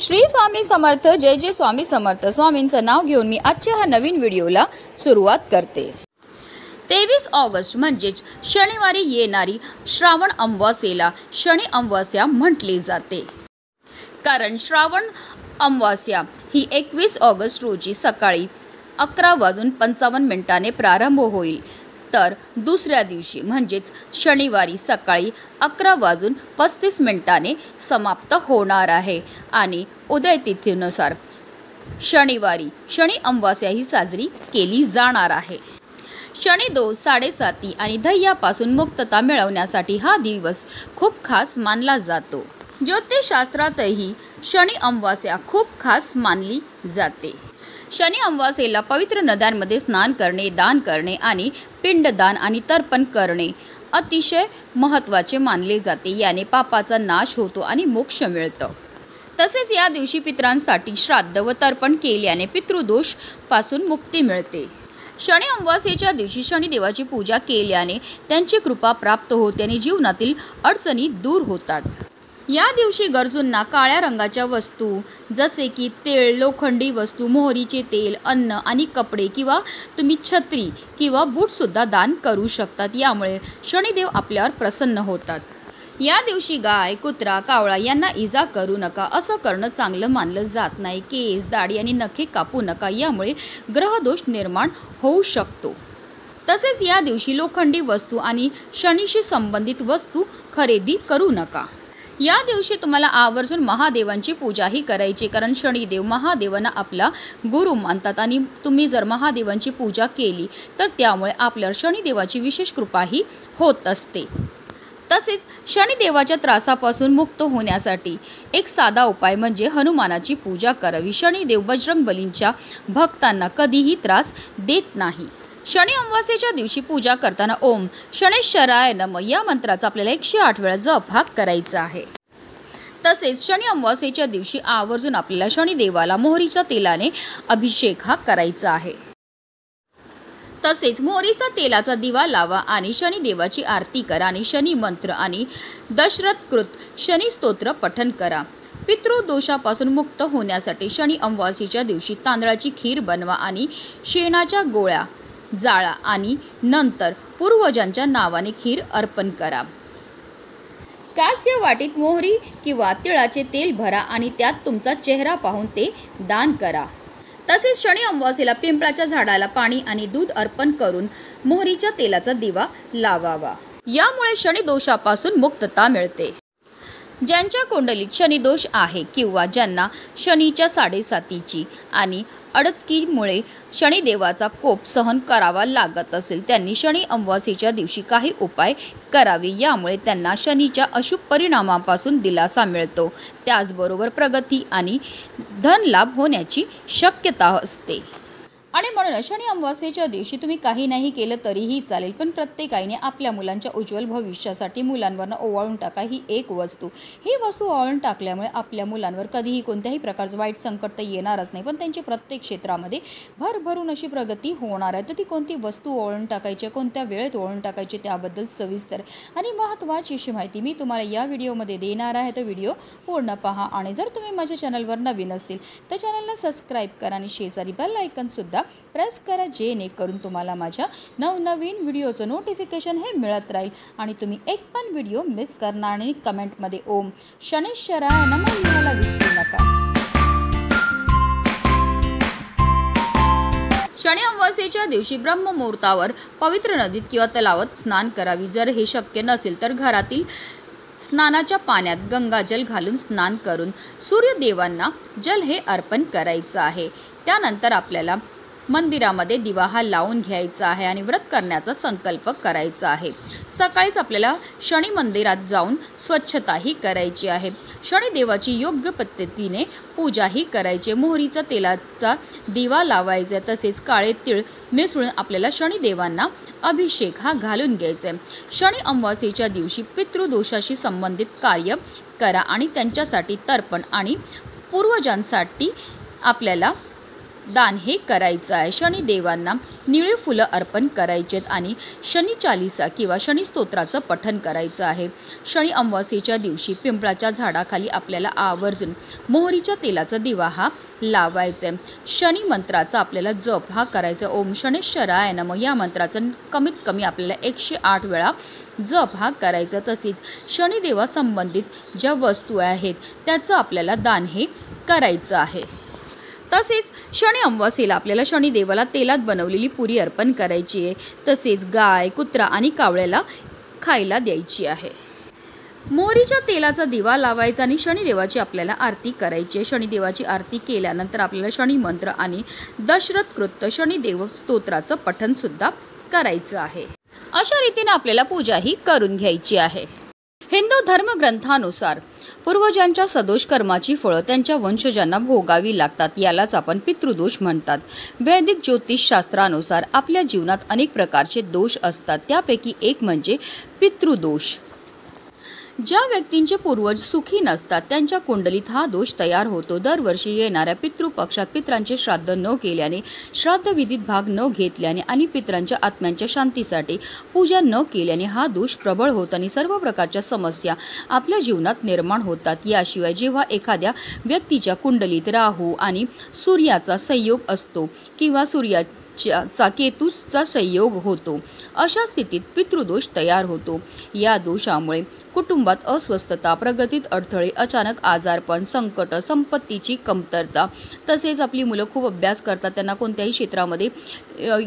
श्री स्वामी समर्थ। जय जय स्वामी समर्थ। स्वामींचं नाव घेऊन मी आजच्या हा नवीन व्हिडिओला सुरुवात करते। 23 ऑगस्ट म्हणजेच शनिवारी येणारी श्रावण अमावास्येला शनी अमावास्या म्हटली जाते, कारण श्रावण अमावास्या ही 21 ऑगस्ट रोजी सकाळी 11:55 प्रारंभ होईल, तर दुसऱ्या दिवशी म्हणजेच शनिवारी सकाळी 11:35 समाप्त होणार आहे। आणि उदय तिथीनुसार शनिवारी शनी अमावास्या ही साजरी केली जाणार आहे। शनी दोष 7:30 आणि ध्येयापासून मुक्तता मिळवण्यासाठी हा दिवस खूप खास मानला जातो। ज्योतिषशास्त्रातही शनी अमावास्या खूप खास मानली जाते। शनी अमावास्येला पवित्र नद्यांमध्ये स्नान करणे, दान करणे आणि पिंडदान आणि तर्पण करणे अतिशय महत्त्वाचे मानले जाते। याने पापाचा नाश होतो आणि मोक्ष मिळतो। तसेच या दिवशी पितरांसाठी श्राद्ध व तर्पण केल्याने पितृदोष पासून मुक्ती मिळते। शनी अमावास्येच्या दिवशी शनिदेवाची पूजा केल्याने त्यांची कृपा प्राप्त होते आणि जीवनातील अडचणी दूर होतात। या दिवशी गरजूंना काळ्या रंगाच्या वस्तू जसे की तेल, लोखंडी वस्तू, मोहरीचे तेल, अन्न आणि कपडे किंवा तुम्ही छत्री किंवा बूट सुद्धा दान करू शकतात। यामुळे शनिदेव आपल्यावर प्रसन्न होतात। या दिवशी गाय, कुत्रा, कावळा यांना इजा करू नका। असं करणं चांगलं मानलं जात नाही। केस, दाढी आणि नखे कापू नका, यामुळे ग्रहदोष निर्माण होऊ शकतो। तसेच या दिवशी लोखंडी वस्तू आणि शनीशी संबंधित वस्तू खरेदी करू नका। या दिवशी तुम्हाला आवर्जून महादेवांची पूजाही करायची, कारण शनिदेव महादेवांना आपला गुरु मानतात आणि तुम्ही जर महादेवांची पूजा केली तर त्यामुळे आपल्यावर शनिदेवाची विशेष कृपाही होत असते। तसेच शनिदेवाच्या त्रासापासून मुक्त होण्यासाठी एक साधा उपाय म्हणजे हनुमानाची पूजा करावी। शनिदेव बजरंगबलींच्या भक्तांना कधीही त्रास देत नाही। शनी अमावास्येच्या दिवशी पूजा करताना ओम शनैश्चराय नमः या मंत्राचा आपल्याला 108 वेळा जप हा करायचा आहे। तसेच शनी अमावास्येच्या दिवशी आवर्जून आपल्याला शनिदेवाला मोहरीच्या तेलाने अभिषेक हा करायचा आहे। तसेच मोहरीचा तेलाचा दिवा लावा आणि शनिदेवाची आरती करा आणि शनी मंत्र आणि दशरथकृत शनी स्तोत्र पठण करा। पितृदोषापासून मुक्त होण्यासाठी शनी अमावास्येच्या दिवशी तांदळाची खीर बनवा आणि शेणाच्या गोळ्या जाळा आणि नंतर पूर्वजांच्या नावाने खीर अर्पण करा। कास्य वाटीत मोहरी किंवा तिळाचे तेल भरा आणि त्यात तुमचा चेहरा पाहून ते दान करा। तसेच शनी अमावास्येला पिंपळाच्या झाडाला पाणी आणि दूध अर्पण करून मोहरीच्या तेलाचा दिवा लावावा। यामुळे शनी दोषापासून मुक्तता मिळते। ज्यांच्या कुंडलीत शनिदोष आहे किंवा ज्यांना शनीच्या 7:30 आणि अडचकीमुळे शनिदेवाचा कोप सहन करावा लागत असेल, त्यांनी शनी अमावास्येच्या दिवशी काही उपाय करावे। यामुळे त्यांना शनीच्या अशुभ परिणामापासून दिलासा मिळतो। त्याचबरोबर प्रगती आणि धनलाभ होण्याची शक्यता असते। आणि म्हणून शनी अमावास्येच्या दिवशी तुम्ही काही नाही केलं तरीही चालेल, पण प्रत्येक आईने आपल्या मुलांच्या उज्ज्वल भविष्यासाठी मुलांवरनं ओवाळून टाका ही एक वस्तू। ही वस्तू ओवाळून टाकल्यामुळे आपल्या मुलांवर कधीही कोणत्याही प्रकारचं वाईट संकट तर येणारच नाही, पण त्यांची प्रत्येक क्षेत्रामध्ये भरभरून अशी प्रगती होणार आहे। तर ती कोणती वस्तू ओवाळून टाकायची, कोणत्या वेळेत ओवाळून टाकायची त्याबद्दल सविस्तर आणि महत्त्वाची अशी माहिती मी तुम्हाला या व्हिडिओमध्ये देणार आहे। तर व्हिडिओ पूर्ण पहा आणि जर तुम्ही माझ्या चॅनलवर नवीन असतील तर चॅनलला सबस्क्राईब करा आणि शेजारी बेल आयकॉन सुद्धा प्रेस करा, जेणेकरून तुम्हाला माझ्या नवनवीन व्हिडिओचं नोटिफिकेशन हे मिळत राहील आणि तुम्ही एक पण व्हिडिओ मिस करणार नाही। कमेंटमध्ये ओम शनैश्चराय नमः लिहायला विसरू नका। शनी अमावास्येच्या दिवशी ब्रह्ममुहूर्तावर पवित्र नदीत किंवा तलावात स्नान करावी। जर हे शक्य नसेल तर घरातील स्नानाच्या पाण्यात गंगाजल घालून स्नान करून सूर्यदेवांना जल हे अर्पण करायचं आहे। त्यानंतर आपल्याला मंदिरामध्ये दिवा हा लावून घ्यायचा आहे आणि व्रत करण्याचा संकल्प करायचा आहे। सकाळीच आपल्याला शनी मंदिरात जाऊन स्वच्छताही करायची आहे। शनिदेवाची योग्य पद्धतीने पूजाही करायची। मोहरीचा तेलाचा दिवा लावायचा, तसेच काळे तीळ मिसळून आपल्याला शनिदेवांना अभिषेक हा घालून घ्यायचा आहे। शनी अमावास्येच्या दिवशी पितृदोषाशी संबंधित कार्य करा आणि त्यांच्यासाठी तर्पण आणि पूर्वजांसाठी आपल्याला दान हे करायचं आहे। शनिदेवांना निळे फुलं अर्पण करायचेत आणि शनी चालीसा किंवा शनी स्तोत्राचं पठण करायचं आहे। शनी अमावास्येच्या दिवशी पिंपळाच्या झाडाखाली आपल्याला आवर्जून मोहरीच्या तेलाचा दिवा हा लावायचा आहे। शनी मंत्राचा आपल्याला जप हा करायचा। ओम शनेश्वराय नमः या मंत्राचा कमीत कमी आपल्याला 108 वेळा जप हा करायचा। तसेच शनिदेवा संबंधित ज्या वस्तू आहेत त्याचं आपल्याला दान हे करायचं आहे। तसेच शनी अमावास्येला आपल्याला शनिदेवाला तेलात बनवलेली पुरी अर्पण करायची आहे। तसेच गाय, कुत्रा आणि कावळ्याला खायला द्यायची आहे। मोहरीच्या तेलाचा दिवा लावायचा आणि शनिदेवाची आपल्याला आरती करायची आहे। शनिदेवाची आरती केल्यानंतर आपल्याला शनी मंत्र आणि दशरथ कृत शनिदेव स्तोत्राचं पठण सुद्धा करायचं आहे। अशा रीतीने आपल्याला पूजा ही करून घ्यायची आहे। हिंदू धर्मग्रंथानुसार पूर्वजांच्या सदोष कर्माची फळं त्यांच्या वंशजांना भोगावी लागतात, यालाच आपण पितृदोष म्हणतात। वैदिक ज्योतिषशास्त्रानुसार आपल्या जीवनात अनेक प्रकारचे दोष असतात, त्यापैकी एक म्हणजे पितृदोष। ज्या व्यक्तींचे पूर्वज सुखी नसतात त्यांच्या कुंडलीत हा दोष तयार होतो। दरवर्षी येणाऱ्या पितृपक्षात पितरांचे श्राद्ध न केल्याने, श्राद्धविधीत भाग न घेतल्याने आणि पितरांच्या आत्म्यांच्या शांतीसाठी पूजा न केल्याने हा दोष प्रबळ होतो आणि सर्व प्रकारच्या समस्या आपल्या जीवनात निर्माण होतात। याशिवाय जेव्हा एखाद्या व्यक्तीच्या कुंडलीत राहू आणि सूर्याचा संयोग असतो किंवा सूर्याचा केतूचा संयोग होतो, अशा स्थितीत पितृदोष तयार होतो। या दोषामुळे कुटुंबात अस्वस्थता, प्रगतीत अडथळे, अचानक आजारपण, संकट, संपत्तीची कमतरता, तसेच आपली मुलं खूप अभ्यास करतात त्यांना कोणत्याही क्षेत्रामध्ये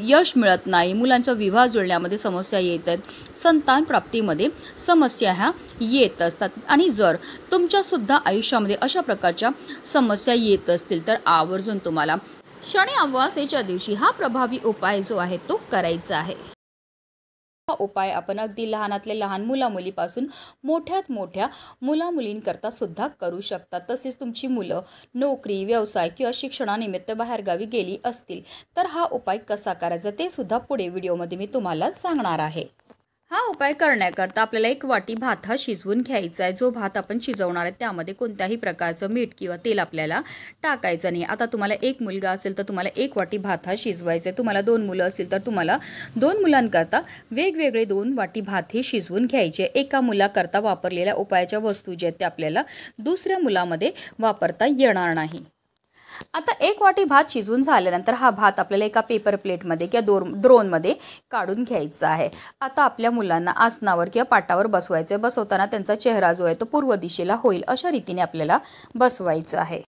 यश मिळत नाही, मुलांचा विवाह जुळण्यामध्ये समस्या येत आहेत, संतान प्राप्तीमध्ये समस्या ह्या येत असतात। आणि जर तुमच्यासुद्धा आयुष्यामध्ये अशा प्रकारच्या समस्या येत असतील तर आवर्जून तुम्हाला शनी अमावास्येच्या दिवशी हा प्रभावी उपाय जो आहे तो करायचा आहे। हा उपाय आपण अगदी लहानातले लहान मुलामुलीपासून मोठ्यात मोठ्या मुलामुलींकरता सुद्धा करू शकता। तसेच तुमची मुलं नोकरी, व्यवसाय किंवा शिक्षणानिमित्त बाहेरगावी गेली असतील तर हा उपाय कसा करायचा ते सुद्धा पुढे व्हिडिओमध्ये मी तुम्हाला सांगणार आहे। हा उपाय करण्याकरता आपल्याला 1 वाटी भात हा शिजवून घ्यायचा आहे। जो भात आपण शिजवणार आहे त्यामध्ये कोणत्याही प्रकारचं मीठ किंवा तेल आपल्याला टाकायचं नाही। आता तुम्हाला 1 मुलगा असेल तर तुम्हाला 1 वाटी भात हा शिजवायचा आहे। तुम्हाला 2 मुलं असतील तर तुम्हाला 2 मुलांकरता वेगवेगळे 2 वाटी भात हे शिजवून घ्यायचे। एका मुलाकरता वापरलेल्या उपायाच्या वस्तू ज्या आहेत त्या आपल्याला दुसऱ्या मुलामध्ये वापरता येणार नाही। आता 1 वाटी भात शिजवून झाल्यानंतर हा भात आपल्याला एका पेपर प्लेटमध्ये किंवा द्रोणमध्ये काढून घ्यायचा आहे। आता आपल्या मुलांना आसनावर किंवा पाटावर बसवायचे। बसवताना त्यांचा चेहरा जो आहे तो पूर्व दिशेला होईल अशा रीतीने आपल्याला बसवायचं आहे।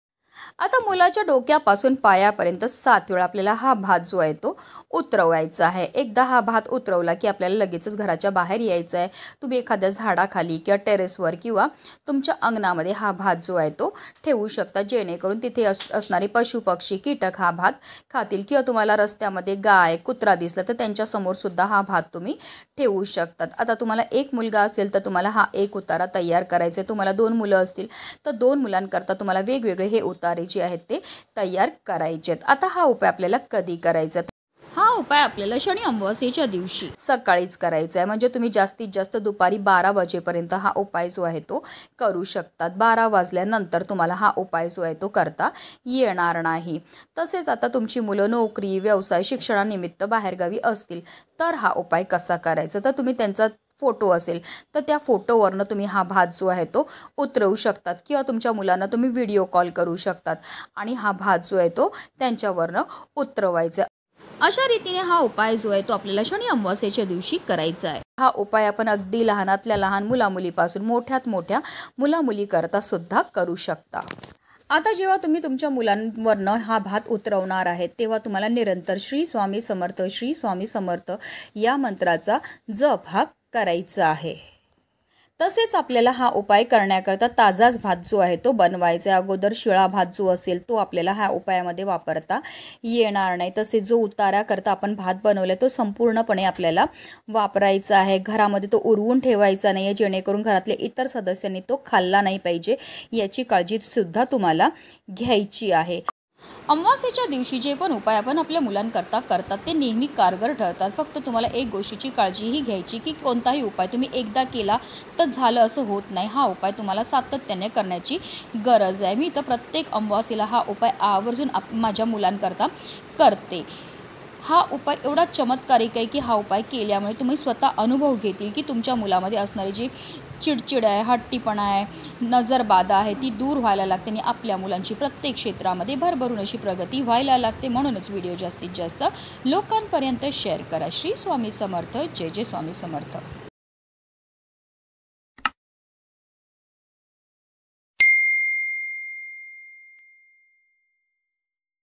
आता मुलाच्या डोक्यापासून पायापर्यंत 7 वेळा आपल्याला हा भात जो आहे तो उतरवायचा आहे। एकदा हा भात उतरवला की आपल्याला लगेचच घराच्या बाहेर यायचं आहे। तुम्ही एखाद्या झाडाखाली किंवा टेरेसवर किंवा तुमच्या अंगणामध्ये हा भात जो आहे तो ठेवू शकता, जेणेकरून तिथे असणारे पशु पक्षी कीटक हा भात खातील। किंवा तुम्हाला रस्त्यामध्ये गाय, कुत्रा दिसला तर त्यांच्या समोर सुद्धा हा भात तुम्ही ठेवू शकतात। आता तुम्हाला 1 मुलगा असेल तर तुम्हाला हा 1 उतारा तयार करायचा आहे। तुम्हाला 2 मुलं असतील तर 2 मुलांकरता तुम्हाला वेगवेगळे हे उतारे जे आहेत ते तयार करायचे आहेत। आता हा उपाय आपल्याला कधी करायचा? हा उपाय आपल्याला शनी अमावास्येच्या दिवशी सकाळीच करायचा आहे। म्हणजे तुम्ही जास्तीत जास्त दुपारी 12 वाजेपर्यंत हा उपाय जो आहे तो करू शकतात। 12 वाजल्यानंतर तुम्हाला हा उपाय जो आहे तो करता येणार नाही। तसेच आता तुमची मुलं नोकरी, व्यवसाय, शिक्षणानिमित्त बाहेरगावी असतील तर हा उपाय कसा करायचा? तर तुम्ही त्यांचा फोटो असेल तर त्या फोटोवरनं तुम्ही हा भात जो आहे तो उतरवू शकतात किंवा तुमच्या मुलांना तुम्ही व्हिडिओ कॉल करू शकतात आणि हा भात जो आहे तो त्यांच्यावरनं उतरवायचा। अशा रीतीने हा उपाय जो आहे तो आपल्याला शनी अमावास्येच्या दिवशी करायचा आहे। हा उपाय आपण अगदी लहानातल्या लहान मुलामुलीपासून मोठ्यात मोठ्या मुलामुलीकरता सुद्धा करू शकता। आता जेव्हा तुम्ही तुमच्या मुलांवरनं हा भात उतरवणार आहे तेव्हा तुम्हाला निरंतर श्री स्वामी समर्थ, श्री स्वामी समर्थ या मंत्राचा जप हा करायचा आहे। तसेच आपल्याला हा उपाय करण्याकरता ताजाच भात जो आहे तो बनवायचा आहे। अगोदर शिळा भात जो असेल तो आपल्याला ह्या उपायामध्ये वापरता येणार नाही। तसेच जो उताराकरता आपण भात बनवला तो संपूर्णपणे आपल्याला वापरायचा आहे। घरामध्ये तो उरवून ठेवायचा नाही आहे, जेणेकरून घरातल्या इतर सदस्यांनी तो खाल्ला नाही पाहिजे याची काळजी सुद्धा तुम्हाला घ्यायची आहे। अमावास्येच्या दिवशी जे पण उपाय आपण आपल्या मुलांकरता करतात ते नेहमी कारगर ठरतात. फक्त तुम्हाला एक गोष्टीची काळजीही घ्यायची की कोणताही उपाय तुम्ही एकदा केला तर झालं असं होत नाही. हा उपाय तुम्हाला सातत्याने करण्याची गरज आहे. मी तर प्रत्येक अमावास्येला हा उपाय आवर्जून माझ्या मुलांकरता करते. हा उपाय एवढा चमत्कारिक आहे की हा उपाय केल्यामुळे तुम्ही स्वतः अनुभव घेतील की तुमच्या मुलामध्ये असणारी जी चिडचिड आहे, हट्टीपणा आहे, नजरबाधा आहे ती दूर व्हायला लागते आणि आपल्या मुलांची प्रत्येक क्षेत्रामध्ये भरभरून अशी प्रगती व्हायला लागते. म्हणूनच व्हिडिओ जास्तीत जास्त लोकांपर्यंत शेअर करा. श्री स्वामी समर्थ. जय जय स्वामी समर्थ.